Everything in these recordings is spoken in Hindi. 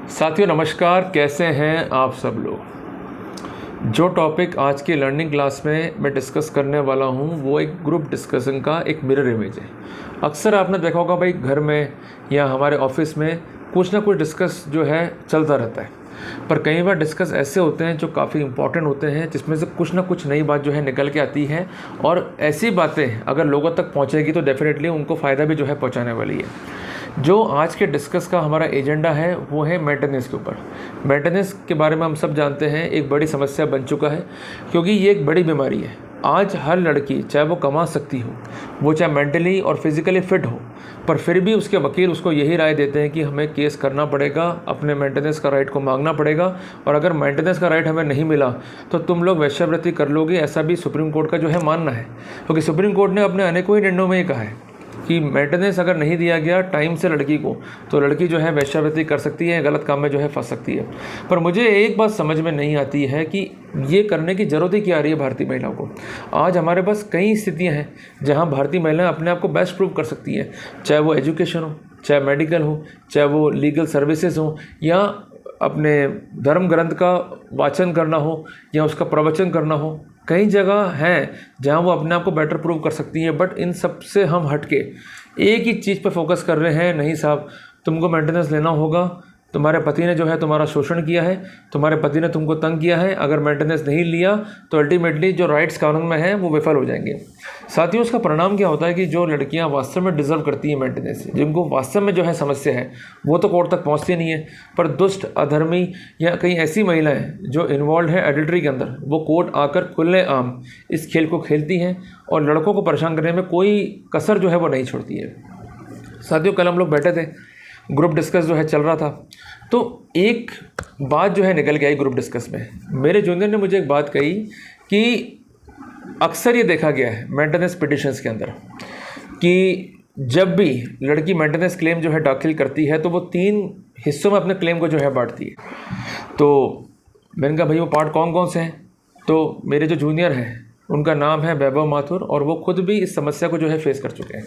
साथियों नमस्कार, कैसे हैं आप सब लोग। जो टॉपिक आज की लर्निंग क्लास में मैं डिस्कस करने वाला हूं वो एक ग्रुप डिस्कशन का एक मिरर इमेज है। अक्सर आपने देखा होगा भाई, घर में या हमारे ऑफिस में कुछ ना कुछ डिस्कस जो है चलता रहता है, पर कई बार डिस्कस ऐसे होते हैं जो काफ़ी इंपॉर्टेंट होते हैं, जिसमें से कुछ ना कुछ नई बात जो है निकल के आती है, और ऐसी बातें अगर लोगों तक पहुंचेगी तो डेफिनेटली उनको फ़ायदा भी जो है पहुंचाने वाली है। जो आज के डिस्कस का हमारा एजेंडा है वो है मेंटेनेंस के ऊपर। मेंटेनेंस के बारे में हम सब जानते हैं, एक बड़ी समस्या बन चुका है, क्योंकि ये एक बड़ी बीमारी है। आज हर लड़की, चाहे वो कमा सकती हो, वो चाहे मेंटली और फिज़िकली फ़िट हो, पर फिर भी उसके वकील उसको यही राय देते हैं कि हमें केस करना पड़ेगा, अपने मेंटेनेंस का राइट को मांगना पड़ेगा, और अगर मेंटेनेंस का राइट हमें नहीं मिला तो तुम लोग वेश्यावृत्ति कर लोगे, ऐसा भी सुप्रीम कोर्ट का जो है मानना है। क्योंकि सुप्रीम कोर्ट ने अपने अनेकों ही निर्णयों में ये कहा है कि मेंटेनेंस अगर नहीं दिया गया टाइम से लड़की को, तो लड़की जो है वेश्यावृत्ति कर सकती है, गलत काम में जो है फंस सकती है। पर मुझे एक बात समझ में नहीं आती है कि ये करने की ज़रूरत ही क्या आ रही है भारतीय महिलाओं को। आज हमारे पास कई स्थितियां हैं जहां भारतीय महिलाएं अपने आप को बेस्ट प्रूव कर सकती हैं, चाहे वो एजुकेशन हो, चाहे मेडिकल हो, चाहे वो लीगल सर्विसेज हो, या अपने धर्म ग्रंथ का वाचन करना हो या उसका प्रवचन करना हो। कई जगह हैं जहां वो अपने आप को बेटर प्रूव कर सकती हैं, बट इन सब से हम हट के एक ही चीज़ पर फोकस कर रहे हैं। नहीं साहब, तुमको मेंटेनेंस लेना होगा, तुम्हारे पति ने जो है तुम्हारा शोषण किया है, तुम्हारे पति ने तुमको तंग किया है, अगर मेंटेनेंस नहीं लिया तो अल्टीमेटली जो राइट्स कानून में हैं वो विफल हो जाएंगे। साथियों, उसका परिणाम क्या होता है कि जो लड़कियां वास्तव में डिज़र्व करती हैं मेंटेनेंस, जिनको वास्तव में जो है समस्या है, वो तो कोर्ट तक पहुंचती नहीं है, पर दुष्ट, अधर्मी या कई ऐसी महिलाएं जो इन्वॉल्व है एडल्ट्री के अंदर, वो कोर्ट आकर खुलेआम इस खेल को खेलती हैं और लड़कों को परेशान करने में कोई कसर जो है वो नहीं छोड़ती है। साथियों, कल हम लोग बैठे थे, ग्रुप डिस्कस जो है चल रहा था, तो एक बात जो है निकल के आई ग्रुप डिस्कस में। मेरे जूनियर ने मुझे एक बात कही कि अक्सर ये देखा गया है मेंटेनेंस पिटिशंस के अंदर कि जब भी लड़की मेंटेनेंस क्लेम जो है दाखिल करती है तो वो 3 हिस्सों में अपने क्लेम को जो है बांटती है। तो मैंने कहा भाई वो पार्ट कौन कौन से हैं? तो मेरे जो जूनियर हैं उनका नाम है वैभव माथुर, और वो खुद भी इस समस्या को जो है फेस कर चुके हैं।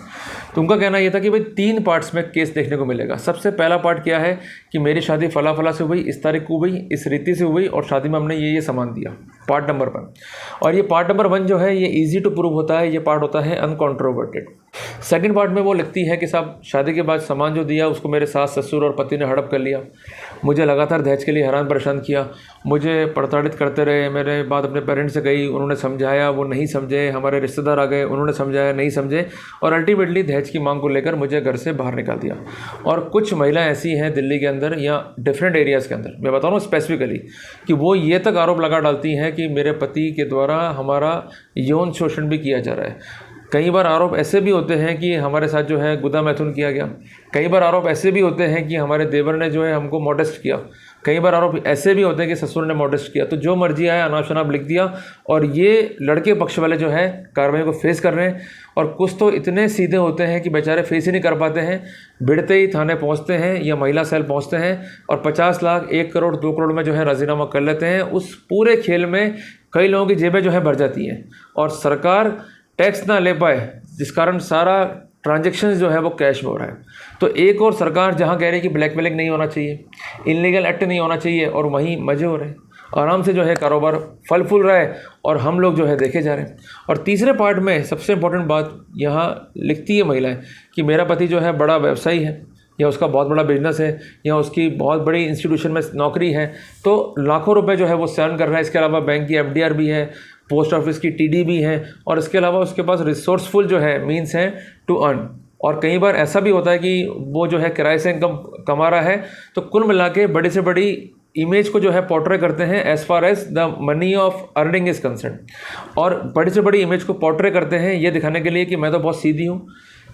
तो उनका कहना ये था कि भाई 3 पार्ट्स में केस देखने को मिलेगा। सबसे पहला पार्ट क्या है कि मेरी शादी फला फला से हुई, इस तारीख को हुई, इस रीति से हुई, और शादी में हमने ये सामान दिया, पार्ट नंबर 1। और ये पार्ट नंबर 1 जो है ये ईजी टू प्रूव होता है, ये पार्ट होता है अनकॉन्ट्रोवर्टेड। सेकंड पार्ट में वो लिखती है कि साहब शादी के बाद सामान जो दिया उसको मेरे सास, ससुर और पति ने हड़प कर लिया, मुझे लगातार दहेज के लिए हैरान परेशान किया, मुझे प्रताड़ित करते रहे, मेरे बात अपने पेरेंट्स से गई, उन्होंने समझाया, वो नहीं समझे, हमारे रिश्तेदार आ गए, उन्होंने समझाया, नहीं समझे, और अल्टीमेटली दहेज की मांग को लेकर मुझे घर से बाहर निकाल दिया। और कुछ महिलाएं ऐसी हैं दिल्ली के अंदर या डिफरेंट एरियाज़ के अंदर, मैं बता रहा हूँ स्पेसिफिकली, कि वो ये तक आरोप लगा डालती हैं कि मेरे पति के द्वारा हमारा यौन शोषण भी किया जा रहा है। कई बार आरोप ऐसे भी होते हैं कि हमारे साथ जो है गुदा मैथुन किया गया। कई बार आरोप ऐसे भी होते हैं कि हमारे देवर ने जो है हमको मॉडेस्ट किया। कई बार आरोप ऐसे भी होते हैं कि ससुर ने मॉडेस्ट किया। तो जो मर्जी आया अनाप शनाप लिख दिया, और ये लड़के पक्ष वाले जो है कार्रवाई को फेस कर रहे हैं। और कुछ तो इतने सीधे होते हैं कि बेचारे फेस ही नहीं कर पाते हैं, भिड़ते ही थाने पहुंचते हैं या महिला सेल पहुंचते हैं, और 50 लाख, 1 करोड़, 2 करोड़ में जो है राजीनामा कर लेते हैं। उस पूरे खेल में कई लोगों की जेबें जो है भर जाती हैं, और सरकार टैक्स ना ले पाए, जिस कारण सारा ट्रांजैक्शन जो है वो कैश में हो रहा है। तो एक और सरकार जहां कह रही है कि ब्लैकमेलिंग नहीं होना चाहिए, इनलीगल एक्ट नहीं होना चाहिए, और वहीं मजे हो रहे हैं, आराम से जो है कारोबार फल फूल रहा है, और हम लोग जो है देखे जा रहे हैं। और तीसरे पार्ट में सबसे इम्पोर्टेंट बात यहाँ लिखती है महिलाएं कि मेरा पति जो है बड़ा व्यवसायी है, या उसका बहुत बड़ा बिजनेस है, या उसकी बहुत बड़ी इंस्टीट्यूशन में नौकरी है, तो लाखों रुपए जो है वो सेवन कर रहा है। इसके अलावा बैंक की एफडीआर भी है, पोस्ट ऑफिस की टीडी भी है, और इसके अलावा उसके पास रिसोर्सफुल जो है मीन्स हैं टू अर्न। और कई बार ऐसा भी होता है कि वो जो है किराए से इनकम कमा रहा है। तो कुल मिला के बड़ी से बड़ी इमेज को जो है पोर्ट्रे करते हैं as far as the money of earning is concern, और बड़ी से बड़ी इमेज को पोर्ट्रे करते हैं ये दिखाने के लिए कि मैं तो बहुत सीधी हूँ,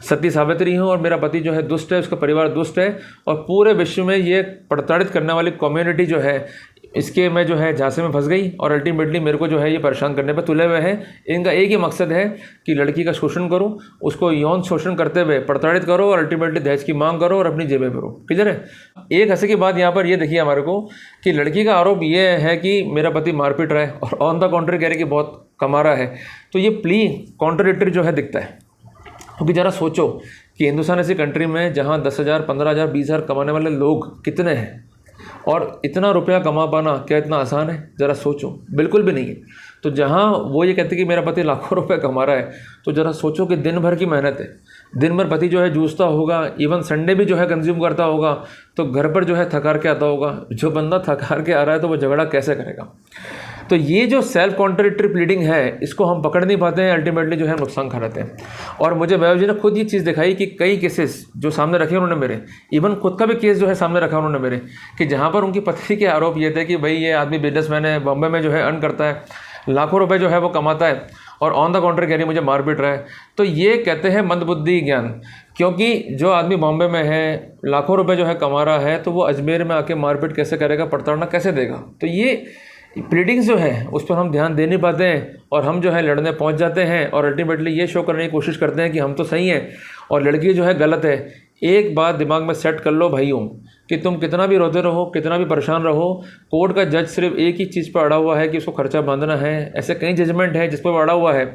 सती सावित्री हूँ, और मेरा पति जो है दुष्ट है, उसका परिवार दुष्ट है, और पूरे विश्व में ये प्रताड़ित करने वाली कम्युनिटी जो है इसके मैं जो है झांसे में फंस गई, और अल्टीमेटली मेरे को जो है ये परेशान करने पर तुले हुए हैं। इनका एक ही मकसद है कि लड़की का शोषण करो, उसको यौन शोषण करते हुए प्रताड़ित करो, और अल्टीमेटली दहेज की मांग करो और अपनी जेबें भरो। क्लियर है? एक हंसी की बात यहाँ पर ये देखिए हमारे को कि लड़की का आरोप ये है कि मेरा पति मारपीट रहा है, और ऑन द कॉन्ट्री कह रहे कि बहुत कमा रहा है। तो ये प्ली कॉन्ट्राडिक्टरी जो है दिखता है, क्योंकि ज़रा सोचो कि हिंदुस्तान ऐसी कंट्री में जहाँ 10,000, 15,000, 20,000 कमाने वाले लोग कितने हैं, और इतना रुपया कमा पाना क्या इतना आसान है? ज़रा सोचो, बिल्कुल भी नहीं है। तो जहाँ वो ये कहते कि मेरा पति लाखों रुपए कमा रहा है, तो ज़रा सोचो कि दिन भर की मेहनत है, दिन भर पति जो है जूझता होगा, इवन संडे भी जो है कंज्यूम करता होगा, तो घर पर जो है थकार के आता होगा। जो बंदा थकार के आ रहा है तो वो झगड़ा कैसे करेगा? तो ये जो सेल्फ कॉन्ट्रडिक्टरी प्लीडिंग है, इसको हम पकड़ नहीं पाते हैं, अल्टीमेटली जो है नुकसान खा लेते हैं। और मुझे वैभव जी ने खुद ये चीज़ दिखाई कि कई केसेस जो सामने रखे उन्होंने मेरे, इवन खुद का भी केस जो है सामने रखा उन्होंने मेरे, कि जहाँ पर उनकी पत्नी के आरोप ये थे कि भाई ये आदमी बिजनेसमैन है, बॉम्बे में जो है अर्न करता है, लाखों रुपए जो है वो कमाता है, और ऑन द काउंटर कह रही मुझे मार पीट रहा है। तो ये कहते हैं मंदबुद्धि ज्ञान, क्योंकि जो आदमी बॉम्बे में है, लाखों रुपए जो है कमा रहा है, तो वो अजमेर में आके मारपीट कैसे करेगा, प्रताड़ना कैसे देगा? तो ये प्लीडिंग्स जो है उस पर हम ध्यान दे नहीं पाते हैं, और हम जो है लड़ने पहुंच जाते हैं, और अल्टीमेटली ये शो करने की कोशिश करते हैं कि हम तो सही हैं और लड़की जो है गलत है। एक बात दिमाग में सेट कर लो भाइयों, कि तुम कितना भी रोते रहो, कितना भी परेशान रहो, कोर्ट का जज सिर्फ एक ही चीज़ पर अड़ा हुआ है कि उसको खर्चा बांधना है। ऐसे कई जजमेंट है जिस पर अड़ा हुआ है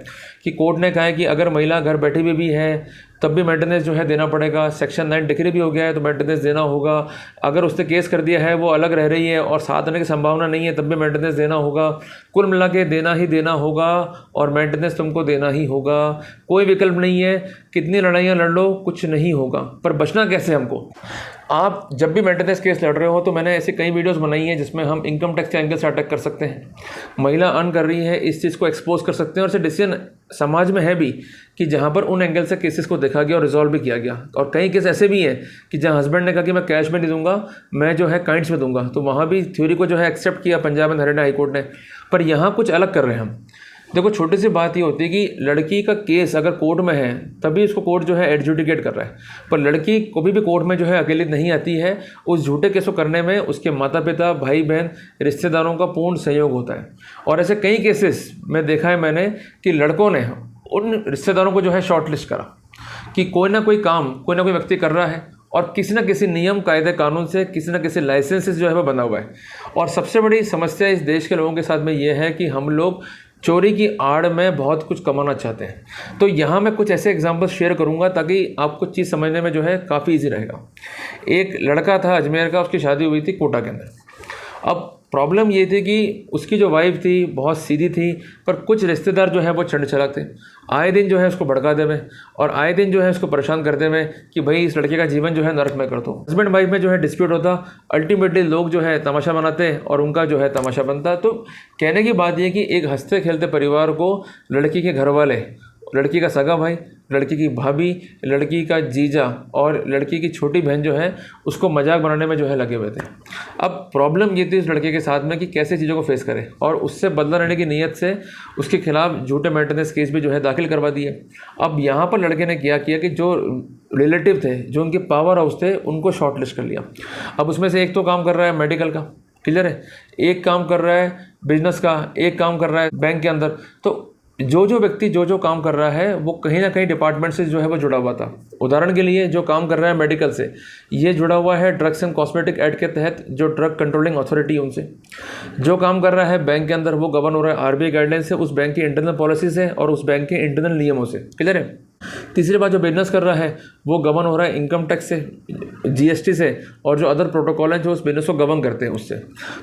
कि कोर्ट ने कहा है कि अगर महिला घर बैठी हुई भी है तब भी मेंटेनेंस जो है देना पड़ेगा, सेक्शन 9 डिक्री भी हो गया है तो मेंटेनेंस देना होगा। अगर उसने केस कर दिया है, वो अलग रह रही है और साथ आने की संभावना नहीं है, तब भी मेंटेनेंस देना होगा। कुल मिला के देना ही देना होगा, और मेंटेनेंस तुमको देना ही होगा, कोई विकल्प नहीं है। कितनी लड़ाइयाँ लड़ लो, कुछ नहीं होगा। पर बचना कैसे हमको? आप जब भी मेंटेनेंस केस लड़ रहे हो, तो मैंने ऐसी कई वीडियोस बनाई हैं जिसमें हम इनकम टैक्स के एंगल से अटैक कर सकते हैं, महिला अर्न कर रही है इस चीज़ को एक्सपोज कर सकते हैं। और से डिसीजन समाज में है भी कि जहाँ पर उन एंगल से केसेस को देखा गया और रिजॉल्व भी किया गया। और कई केस ऐसे भी हैं कि जहाँ हस्बैंड ने कहा कि मैं कैश में नहीं दूंगा, मैं जो है काइंड्स में दूंगा, तो वहाँ भी थ्योरी को जो है एक्सेप्ट किया Punjab and Haryana high court ने। पर यहाँ कुछ अलग कर रहे हैं हम। देखो, छोटी सी बात ये होती है कि लड़की का केस अगर कोर्ट में है तभी उसको कोर्ट जो है एडजुडिकेट कर रहा है, पर लड़की कभी भी कोर्ट में जो है अकेली नहीं आती है। उस झूठे केस को करने में उसके माता पिता, भाई बहन, रिश्तेदारों का पूर्ण सहयोग होता है। और ऐसे कई केसेस में देखा है मैंने कि लड़कों ने उन रिश्तेदारों को जो है शॉर्टलिस्ट करा कि कोई ना कोई काम कोई ना कोई व्यक्ति कर रहा है, और किसी न किसी नियम कायदे कानून से, किसी न किसी लाइसेंस से जो है वो बना हुआ है। और सबसे बड़ी समस्या इस देश के लोगों के साथ में ये है कि हम लोग चोरी की आड़ में बहुत कुछ कमाना चाहते हैं। तो यहाँ मैं कुछ ऐसे एग्जांपल्स शेयर करूँगा ताकि आपको चीज़ समझने में जो है काफ़ी इजी रहेगा। एक लड़का था अजमेर का, उसकी शादी हुई थी कोटा के अंदर। अब प्रॉब्लम ये थी कि उसकी जो वाइफ थी बहुत सीधी थी, पर कुछ रिश्तेदार जो है वो चंड चलाक थे। आए दिन जो है उसको भड़का देवे और आए दिन जो है उसको परेशान कर देवे कि भाई इस लड़के का जीवन जो है नरक में कर दो। हस्बैंड वाइफ में जो है डिस्प्यूट होता, अल्टीमेटली लोग जो है तमाशा बनाते और उनका जो है तमाशा बनता। तो कहने की बात यह कि एक हंसते खेलते परिवार को लड़की के घर वाले, लड़की का सगा भाई, लड़की की भाभी, लड़की का जीजा और लड़की की छोटी बहन जो है उसको मजाक बनाने में जो है लगे हुए थे। अब प्रॉब्लम ये थी उस लड़के के साथ में कि कैसे चीज़ों को फेस करे, और उससे बदला लेने की नीयत से उसके खिलाफ झूठे मेंटेनेंस केस भी जो है दाखिल करवा दिए। अब यहाँ पर लड़के ने क्या किया कि जो रिलेटिव थे, जो उनके पावर हाउस थे, उनको शॉर्ट लिस्ट कर लिया। अब उसमें से एक तो काम कर रहा है मेडिकल का, क्लियर है, एक काम कर रहा है बिजनेस का, एक काम कर रहा है बैंक के अंदर। तो जो व्यक्ति जो काम कर रहा है वो कहीं ना कहीं डिपार्टमेंट से जो है वो जुड़ा हुआ था। उदाहरण के लिए जो काम कर रहा है मेडिकल से, ये जुड़ा हुआ है ड्रग्स एंड कॉस्मेटिक एक्ट के तहत, जो ड्रग कंट्रोलिंग अथॉरिटी उनसे। जो काम कर रहा है बैंक के अंदर, वो गवर्न हो रहा है आरबीआई गाइडलाइन से, उस बैंक की इंटरनल पॉलिसी से और उस बैंक के इंटरनल नियमों से, क्लियर है। तीसरी बात, जो बिजनेस कर रहा है वो गवर्न हो रहा है इनकम टैक्स से, जीएसटी से, और जो अदर प्रोटोकॉल हैं जो उस बिजनेस को गवर्न करते हैं उससे।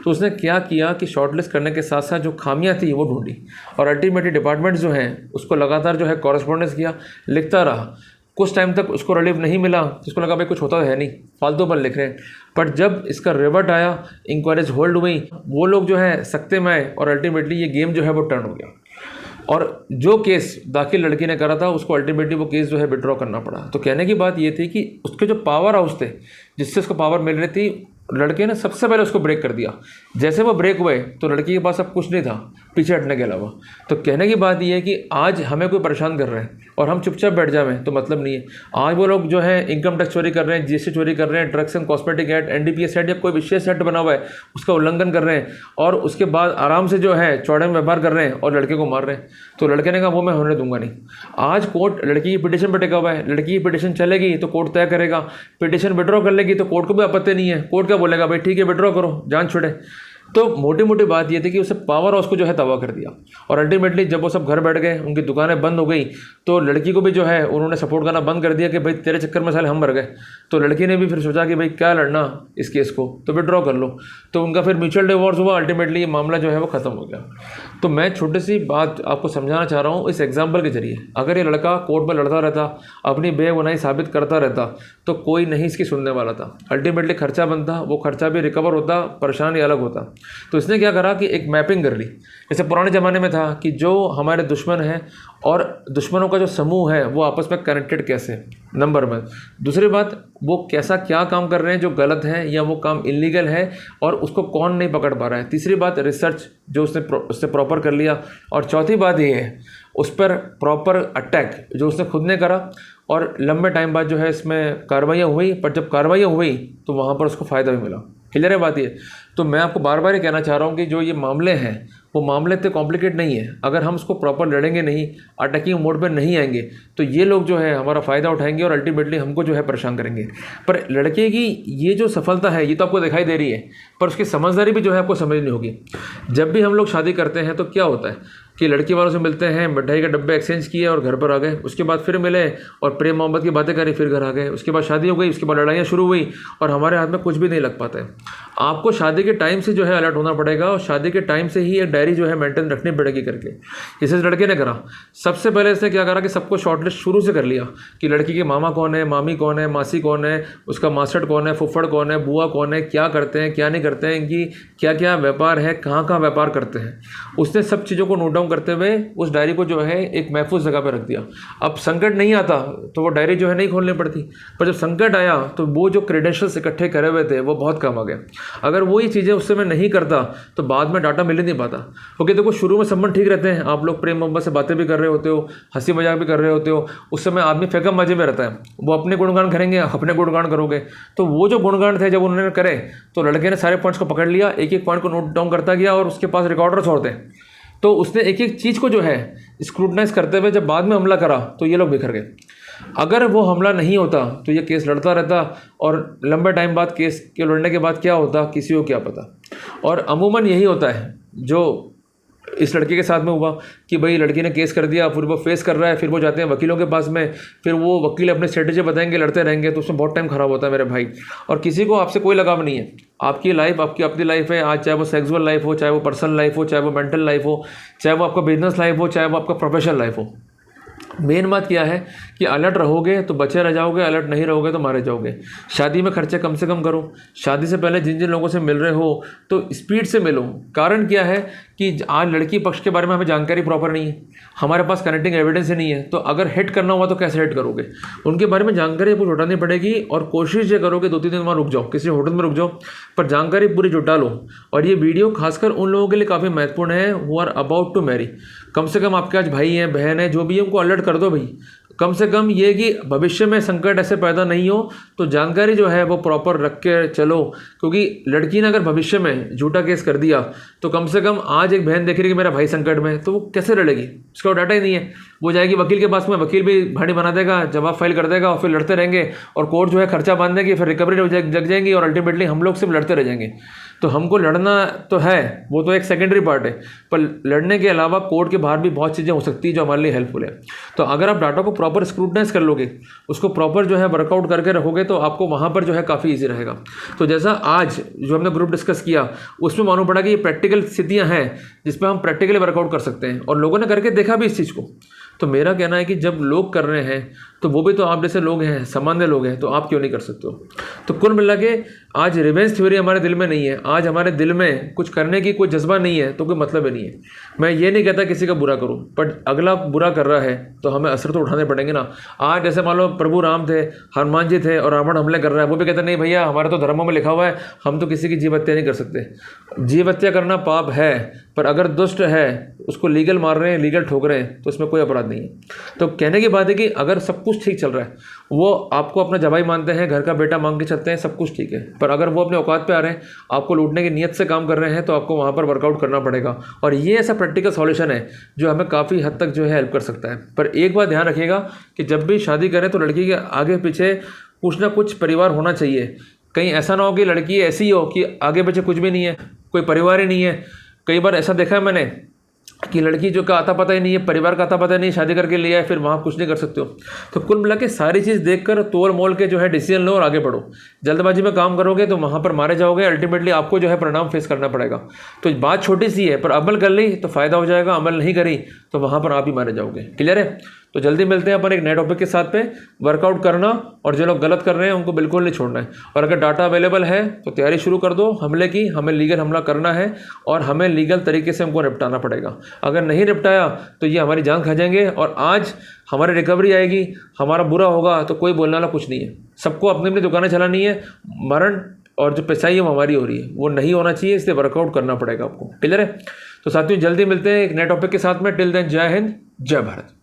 तो उसने क्या किया कि शॉर्टलिस्ट करने के साथ साथ जो खामियां थी वो ढूंढी, और अल्टीमेटली डिपार्टमेंट जो है उसको लगातार जो है कॉरेस्पॉन्डेंस किया, लिखता रहा। कुछ टाइम तक उसको रिलीफ नहीं मिला, उसको लगा भाई कुछ होता है नहीं, फालतू पर लिख रहे हैं। पर जब इसका रिवर्ट आया, इंक्वायरीज होल्ड हुई, वो लोग जो है सख्ते में आए और अल्टीमेटली ये गेम जो है वो टर्न हो गया। और जो केस दाखिल लड़की ने करा था उसको अल्टीमेटली वो केस जो है विड्रॉ करना पड़ा। तो कहने की बात ये थी कि उसके जो पावर हाउस थे जिससे उसको पावर मिल रही थी, लड़के ने सबसे पहले उसको ब्रेक कर दिया। जैसे वो ब्रेक हुए तो लड़की के पास अब कुछ नहीं था पीछे हटने के अलावा। तो कहने की बात ये है कि आज हमें कोई परेशान कर रहे हैं और हम चुपचाप बैठ जाएं तो मतलब नहीं है। आज वो लोग जो है इनकम टैक्स चोरी कर रहे हैं, जीएसटी चोरी कर रहे हैं, drugs and cosmetic act, NDPS act या कोई विशेष एक्ट बना हुआ है उसका उल्लंघन कर रहे हैं, और उसके बाद आराम से जो है चौड़े में व्यवहार कर रहे हैं और लड़के को मार रहे हैं। तो लड़के ने कहा वो मैं होने दूंगा नहीं। आज कोर्ट लड़की की पिटीशन पर टिका हुआ है, लड़की की पिटीशन चलेगी तो कोर्ट तय करेगा, पिटीशन विड्रॉ कर लेगी तो कोर्ट को भी आपत्ति नहीं है। कोर्ट क्या बोलेगा, भाई ठीक है विड्रॉ करो, जान छुड़े। तो मोटी मोटी बात ये थी कि उसे पावर हाउस को जो है तबाह कर दिया। और अल्टीमेटली जब वो सब घर बैठ गए, उनकी दुकानें बंद हो गई, तो लड़की को भी जो है उन्होंने सपोर्ट करना बंद कर दिया कि भाई तेरे चक्कर में साले हम मर गए। तो लड़की ने भी फिर सोचा कि भाई क्या लड़ना इस केस को, तो विड्रॉ कर लो। तो उनका फिर म्यूचुअल डिवोर्स हुआ, अल्टीमेटली ये मामला जो है वो ख़त्म हो गया। तो मैं छोटी सी बात आपको समझाना चाह रहा हूँ इस एग्जाम्पल के जरिए। अगर ये लड़का कोर्ट में लड़ता रहता, अपनी बेगुनाही साबित करता रहता, तो कोई नहीं इसकी सुनने वाला था। अल्टीमेटली खर्चा बनता, वो खर्चा भी रिकवर होता, परेशानी अलग होता। तो इसने क्या करा कि एक मैपिंग कर ली। जैसे पुराने ज़माने में था कि जो हमारे दुश्मन हैं और दुश्मनों का जो समूह है वो आपस में कनेक्टेड कैसे, नंबर 1। दूसरी बात, वो कैसा क्या काम कर रहे हैं जो गलत है या वो काम इलीगल है और उसको कौन नहीं पकड़ पा रहा है। तीसरी बात, रिसर्च जो उसने प्रॉपर कर लिया। और चौथी बात ये है उस पर प्रॉपर अटैक जो उसने खुद ने करा, और लंबे टाइम बाद जो है इसमें कार्रवाइयाँ हुई। पर जब कार्रवाइयाँ हुई तो वहाँ पर उसको फ़ायदा भी मिला। क्लियर है बात ये। तो मैं आपको बार बार ये कहना चाह रहा हूँ कि जो ये मामले हैं वो मामले इतने कॉम्प्लिकेट नहीं है। अगर हम उसको प्रॉपर लड़ेंगे नहीं, अटैकिंग मोड पर नहीं आएंगे, तो ये लोग जो है हमारा फ़ायदा उठाएंगे और अल्टीमेटली हमको जो है परेशान करेंगे। पर लड़के की ये जो सफलता है ये तो आपको दिखाई दे रही है, पर उसकी समझदारी भी जो है आपको समझनी होगी। जब भी हम लोग शादी करते हैं तो क्या होता है कि लड़की वालों से मिलते हैं, मिठाई के डब्बे एक्सचेंज किए और घर पर आ गए। उसके बाद फिर मिले और प्रेम मोहब्बत की बातें करी, फिर घर आ गए। उसके बाद शादी हो गई, उसके बाद लड़ाइयाँ शुरू हुई और हमारे हाथ में कुछ भी नहीं लग पाता है। आपको शादी के टाइम से जो है अलर्ट होना पड़ेगा और शादी के टाइम से ही एक डायरी जो है मेंटेन रखनी पड़ेगी करके। इसे लड़के ने करा। सबसे पहले इसने क्या करा कि सबको शॉर्टलिस्ट शुरू से कर लिया कि लड़की के मामा कौन है, मामी कौन है, मासी कौन है, उसका मास्टर कौन है, फुफ्फड़ कौन है, बुआ कौन है, क्या करते हैं क्या नहीं करते हैं, इनकी क्या क्या व्यापार है, कहाँ कहाँ व्यापार करते हैं। उसने सब चीज़ों को नोट डाउन करते हुए उस डायरी को जो है एक महफूज जगह पर रख दिया। अब संकट नहीं आता तो वो डायरी जो है नहीं खोलनी पड़ती, पर जब संकट आया तो वो जो क्रेडेंशियल्स इकट्ठे करे हुए थे वो बहुत कम आ गए। अगर वो ये चीज़ें उस समय नहीं करता तो बाद में डाटा मिल ही नहीं पाता। ओके, देखो शुरू में संबंध ठीक रहते हैं, आप लोग प्रेम मोहब्बत से बातें भी कर रहे होते हो, हंसी मजाक भी कर रहे होते हो, उस समय आदमी फेकम मजे में रहता है। वो अपने गुणगान करेंगे, अपने गुणगान करोगे। तो वो जो गुणगान थे जब उन्होंने करे तो लड़के ने सारे पॉइंट्स को पकड़ लिया, एक एक पॉइंट को नोट डाउन करता गया और उसके पास रिकॉर्डर्स होते हैं। तो उसने एक एक चीज़ को जो है स्क्रूटनाइज करते हुए जब बाद में हमला करा तो ये लोग बिखर गए। अगर वो हमला नहीं होता तो ये केस लड़ता रहता और लंबे टाइम बाद केस के लड़ने के बाद क्या होता किसी को क्या पता। और अमूमन यही होता है जो इस लड़के के साथ में हुआ कि भाई लड़की ने केस कर दिया, फिर वो फेस कर रहा है, फिर वो जाते हैं वकीलों के पास में, फिर वो वकील अपने स्ट्रेटेजी बताएंगे, लड़ते रहेंगे, तो उसमें बहुत टाइम खराब होता है मेरे भाई। और किसी को आपसे कोई लगाव नहीं है। आपकी लाइफ आपकी अपनी लाइफ है। आज चाहे वो सेक्सुअल लाइफ हो, चाहे वो पर्सनल लाइफ हो, चाहे वो मेंटल लाइफ हो, चाहे वो आपका बिजनेस लाइफ हो, चाहे वो आपका प्रोफेशनल लाइफ हो। मेन बात क्या है कि अलर्ट रहोगे तो बचे रह जाओगे, अलर्ट नहीं रहोगे तो मारे जाओगे। शादी में खर्चे कम से कम करो। शादी से पहले जिन जिन लोगों से मिल रहे हो तो स्पीड से मिलो। कारण क्या है कि आज लड़की पक्ष के बारे में हमें जानकारी प्रॉपर नहीं है, हमारे पास कनेक्टिंग एविडेंस ही नहीं है। तो अगर हिट करना हुआ तो कैसे हिट करोगे, उनके बारे में जानकारी आपको जुटानी पड़ेगी। और कोशिश ये करोगे 2-3 दिन वहाँ रुक जाओ, किसी होटल में रुक जाओ, पर जानकारी पूरी जुटा लो। और ये वीडियो खासकर उन लोगों के लिए काफ़ी महत्वपूर्ण है who are about to marry. कम से कम आपके आज भाई हैं, बहन है, जो भी है, उनको अलर्ट कर दो भाई। कम से कम ये कि भविष्य में संकट ऐसे पैदा नहीं हो, तो जानकारी जो है वो प्रॉपर रख के चलो। क्योंकि लड़की ने अगर भविष्य में झूठा केस कर दिया तो कम से कम आज एक बहन देख रही है कि मेरा भाई संकट में, तो वो कैसे लड़ेगी, उसका डाटा ही नहीं है। वो जाएगी वकील के पास में, वकील भी भाड़ी बना देगा, जवाब फाइल कर देगा और फिर लड़ते रहेंगे। और कोर्ट जो है खर्चा बांध देगी, फिर रिकवरी जग जाएंगी और अल्टीमेटली हम लोग सिर्फ लड़ते रह जाएंगे। तो हमको लड़ना तो है, वो तो एक सेकेंडरी पार्ट है, पर लड़ने के अलावा कोर्ट के बाहर भी बहुत चीज़ें हो सकती है जो हमारे लिए हेल्पफुल है। तो अगर आप डाटा को प्रॉपर स्क्रूटनाइज कर लोगे, उसको प्रॉपर जो है वर्कआउट करके रखोगे, तो आपको वहाँ पर जो है काफ़ी ईजी रहेगा। तो जैसा आज जो हमने ग्रुप डिस्कस किया उसमें मालूम पड़ा कि ये प्रैक्टिकल स्थितियाँ हैं जिसमें हम प्रैक्टिकली वर्कआउट कर सकते हैं और लोगों ने करके देखा भी इस चीज़ को। तो मेरा कहना है कि जब लोग कर रहे हैं तो वो भी तो आप जैसे लोग हैं, सामान्य लोग हैं, तो आप क्यों नहीं कर सकते हो। तो कुल मिला के आज रिवेंज थ्योरी हमारे दिल में नहीं है, आज हमारे दिल में कुछ करने की कोई जज्बा नहीं है, तो कोई मतलब ही नहीं है। मैं ये नहीं कहता किसी का बुरा करूं, बट अगला बुरा कर रहा है तो हमें असर तो उठाने पड़ेंगे ना। आज जैसे मान लो प्रभु राम थे, हनुमान जी थे और रावण हमले कर रहा है, वो भी कहते नहीं भैया हमारे तो धर्मों में लिखा हुआ है हम तो किसी की जीव हत्या नहीं कर सकते। जीव हत्या करना पाप है, पर अगर दुष्ट है उसको लीगल मार रहे हैं, लीगल ठोक रहे हैं, तो इसमें कोई अपराध नहीं है। तो कहने की बात है कि अगर सब कुछ ठीक चल रहा है, वो आपको अपना जवाई मानते हैं, घर का बेटा मांग के चलते हैं, सब कुछ ठीक है, पर अगर वो अपने औकात पे आ रहे हैं, आपको लूटने की नीयत से काम कर रहे हैं, तो आपको वहाँ पर वर्कआउट करना पड़ेगा। और ये ऐसा प्रैक्टिकल सॉल्यूशन है जो हमें काफ़ी हद तक जो है हेल्प कर सकता है। पर एक बात ध्यान रखिएगा कि जब भी शादी करें तो लड़की के आगे पीछे कुछ ना कुछ परिवार होना चाहिए। कहीं ऐसा ना हो कि लड़की ऐसी हो कि आगे पीछे कुछ भी नहीं है, कोई परिवार ही नहीं है। कई बार ऐसा देखा है मैंने कि लड़की जो का आता पता ही नहीं है, परिवार का आता पता नहीं, शादी करके लिया है, फिर वहाँ कुछ नहीं कर सकते हो। तो कुल मिला के सारी चीज़ देखकर तोल मोल के जो है डिसीजन लो और आगे बढ़ो। जल्दबाजी में काम करोगे तो वहाँ पर मारे जाओगे, अल्टीमेटली आपको जो है परिणाम फेस करना पड़ेगा। तो बात छोटी सी है, पर अमल कर ली तो फ़ायदा हो जाएगा, अमल नहीं करी तो वहाँ पर आप ही मारे जाओगे। क्लियर है? तो जल्दी मिलते हैं अपन एक नए टॉपिक के साथ पे। वर्कआउट करना और जो लोग गलत कर रहे हैं उनको बिल्कुल नहीं छोड़ना है। और अगर डाटा अवेलेबल है तो तैयारी शुरू कर दो हमले की। हमें लीगल हमला करना है और हमें लीगल तरीके से हमको निपटाना पड़ेगा। अगर नहीं निपटाया तो ये हमारी जान खा जाएंगे और आज हमारी रिकवरी आएगी, हमारा बुरा होगा तो कोई बोलने वाला कुछ नहीं है। सबको अपनी अपनी दुकानें चलानी है, मरण और जो पैसाई है वो हमारी हो रही है, वो नहीं होना चाहिए, इसलिए वर्कआउट करना पड़ेगा आपको। क्लियर है? तो साथियों जल्दी मिलते हैं एक नए टॉपिक के साथ में। टिल देन जय हिंद, जय भारत।